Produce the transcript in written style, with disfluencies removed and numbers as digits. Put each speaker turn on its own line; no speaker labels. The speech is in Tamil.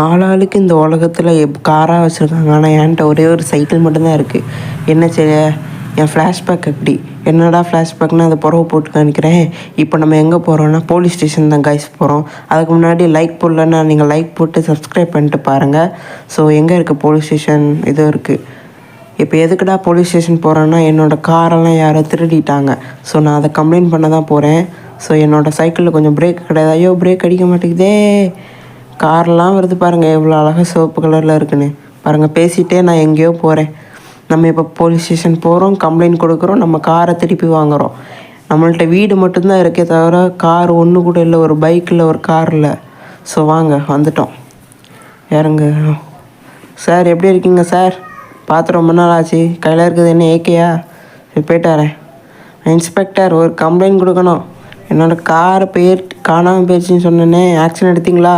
ஆளாளுக்கு இந்த உலகத்தில் காராக வச்சுருக்காங்க. ஆனால் என்கிட்ட ஒரே ஒரு சைக்கிள் மட்டும்தான் இருக்குது. என்ன செய்ய? என் ஃப்ளாஷ்பேக் எப்படி? என்னடா ஃப்ளாஷ்பேக்னால் அதை புறவு போட்டு காணிக்கிறேன். இப்போ நம்ம எங்கே போகிறோன்னா போலீஸ் ஸ்டேஷன் தான் கைஸ் போகிறோம். அதுக்கு முன்னாடி லைக் போடலன்னா நீங்கள் லைக் போட்டு சப்ஸ்கிரைப் பண்ணிட்டு பாருங்கள். ஸோ எங்கே இருக்குது போலீஸ் ஸ்டேஷன்? இதுவும் இருக்குது. இப்போ எதுக்குடா போலீஸ் ஸ்டேஷன் போகிறேன்னா என்னோடய காரெல்லாம் யாரோ திருடிட்டாங்க. ஸோ நான் அதை கம்ப்ளைண்ட் பண்ண தான் போகிறேன். ஸோ என்னோடய சைக்கிளில் கொஞ்சம் பிரேக் கிடையாது. ஐயோ பிரேக் அடிக்க மாட்டேங்குதே. கார்லாம் வருது பாருங்கள், எவ்வளோ அழகாக சிவப்பு கலரில் இருக்குன்னு பாருங்கள். பேசிகிட்டே நான் எங்கேயோ போகிறேன். நம்ம இப்போ போலீஸ் ஸ்டேஷன் போகிறோம், கம்ப்ளைண்ட் கொடுக்குறோம், நம்ம காரை திருப்பி வாங்குகிறோம். நம்மள்ட்ட வீடு மட்டும்தான் இருக்கே தவிர கார் ஒன்று கூட இல்லை. ஒரு பைக்கில் ஒரு காரில். ஸோ வாங்க வந்துட்டோம். யாருங்க சார்? எப்படி இருக்கீங்க சார்? பார்த்து ரொம்ப நாள் ஆச்சு. கையில் இருக்குது என்ன ஏகேயா? போயிட்டாரேன். இன்ஸ்பெக்டர், ஒரு கம்ப்ளைண்ட் கொடுக்கணும். என்னோடய காரை காணாமல் போயிடுச்சின்னு சொன்னேன்னே, ஆக்ஷன் எடுத்தீங்களா?